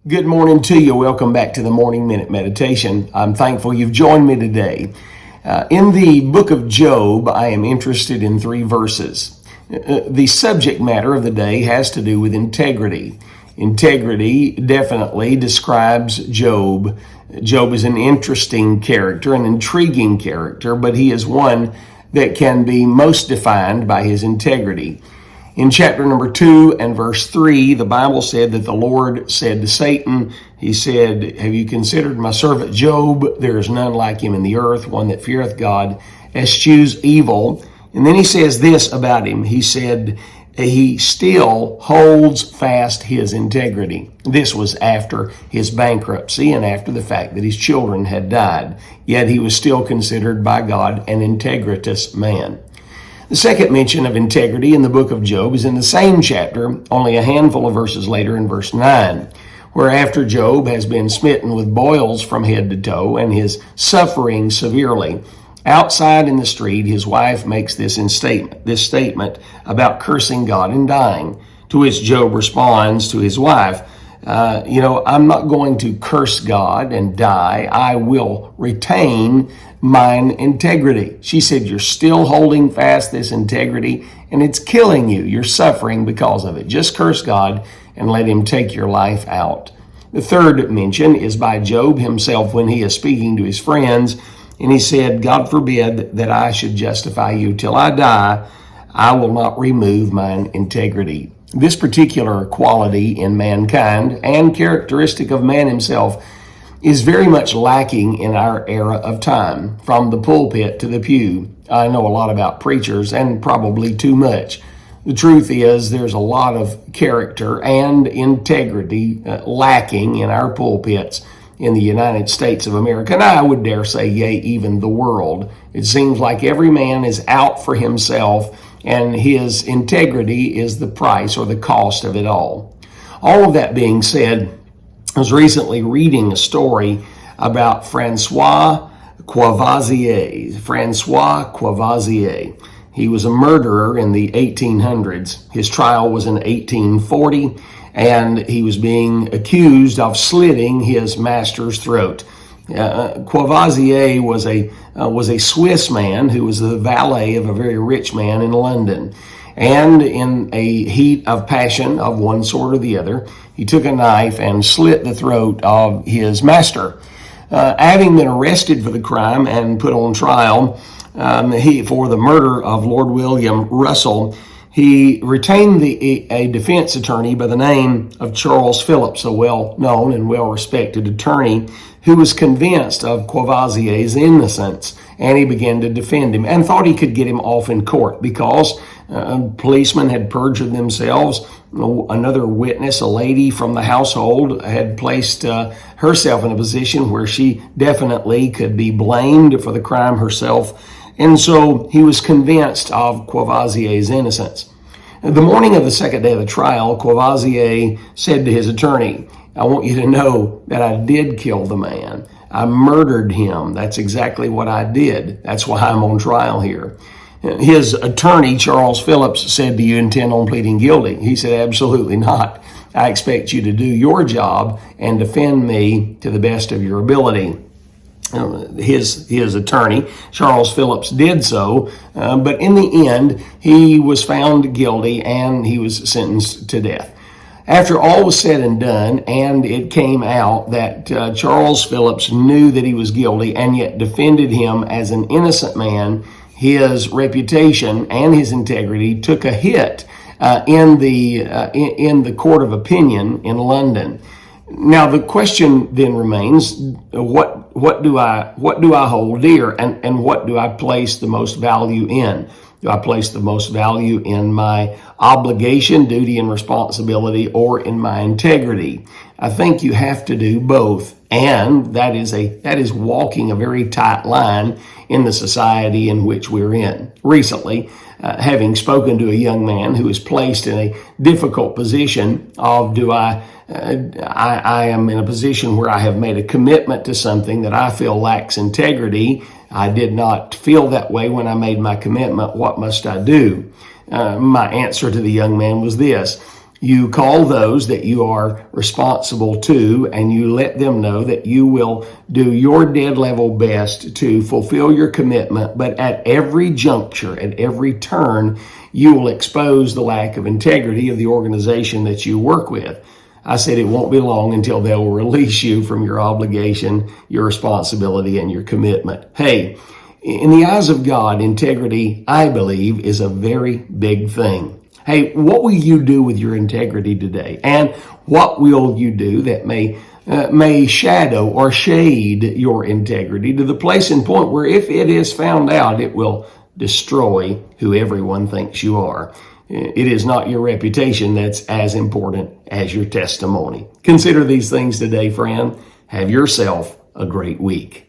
Good morning to you. Welcome back to the Morning Minute Meditation. I'm thankful you've joined me today. In the book of Job, I am interested in 3 verses. The subject matter of the day has to do with integrity. Integrity definitely describes Job. Job is an interesting character, an intriguing character, but he is one that can be most defined by his integrity. In chapter number 2 and verse 3, the Bible said that the Lord said to Satan, he said, "Have you considered my servant Job? There is none like him in the earth, one that feareth God, eschews evil." And then he says this about him. He said, he still holds fast his integrity. This was after his bankruptcy and after the fact that his children had died. Yet he was still considered by God an integritous man. The second mention of integrity in the book of Job is in the same chapter, only a handful of verses later in verse 9, where after Job has been smitten with boils from head to toe and is suffering severely, outside in the street, his wife makes this statement about cursing God and dying, to which Job responds to his wife, I'm not going to curse God and die. I will retain mine integrity. She said, you're still holding fast this integrity and it's killing you. You're suffering because of it. Just curse God and let him take your life out. The third mention is by Job himself when he is speaking to his friends, and he said, God forbid that I should justify you till I die. I will not remove mine integrity. This particular quality in mankind and characteristic of man himself is very much lacking in our era of time, from the pulpit to the pew. I know a lot about preachers and probably too much. The truth is there's a lot of character and integrity lacking in our pulpits in the United States of America, and I would dare say, yea, even the world. It seems like every man is out for himself, and his integrity is the price or the cost of it all. All of that being said, I was recently reading a story about Francois Courvoisier. Francois Courvoisier. He was a murderer in the 1800s. His trial was in 1840, and he was being accused of slitting his master's throat. Courvoisier was a Swiss man who was the valet of a very rich man in London. And in a heat of passion of one sort or the other, he took a knife and slit the throat of his master. Having been arrested for the crime and put on trial for the murder of Lord William Russell, he retained a defense attorney by the name of Charles Phillips, a well-known and well-respected attorney who was convinced of Courvoisier's innocence, and he began to defend him and thought he could get him off in court because policemen had perjured themselves. Another witness, a lady from the household, had placed herself in a position where she definitely could be blamed for the crime herself. And so he was convinced of Courvoisier's innocence. The morning of the second day of the trial, Courvoisier said to his attorney, I want you to know that I did kill the man. I murdered him. That's exactly what I did. That's why I'm on trial here. His attorney, Charles Phillips, said, do you intend on pleading guilty? He said, absolutely not. I expect you to do your job and defend me to the best of your ability. His attorney, Charles Phillips, did so, but in the end, he was found guilty and he was sentenced to death. After all was said and done, and it came out that Charles Phillips knew that he was guilty and yet defended him as an innocent man, his reputation and his integrity took a hit in the court of opinion in London. Now the question then remains: what do I hold dear, and what do I place the most value in? Do I place the most value in my obligation, duty, and responsibility, or in my integrity? I think you have to do both, and that is walking a very tight line in the society in which we're in. Recently, having spoken to a young man who is placed in a difficult position of I am in a position where I have made a commitment to something that I feel lacks integrity. I did not feel that way when I made my commitment. What must I do? My answer to the young man was this: You call those that you are responsible to, and you let them know that you will do your dead level best to fulfill your commitment, but at every juncture, at every turn, you will expose the lack of integrity of the organization that you work with. I said it won't be long until they'll release you from your obligation, your responsibility, and your commitment. Hey, in the eyes of God, integrity, I believe, is a very big thing. Hey, what will you do with your integrity today? And what will you do that may shadow or shade your integrity to the place and point where if it is found out, it will destroy who everyone thinks you are. It is not your reputation that's as important as your testimony. Consider these things today, friend. Have yourself a great week.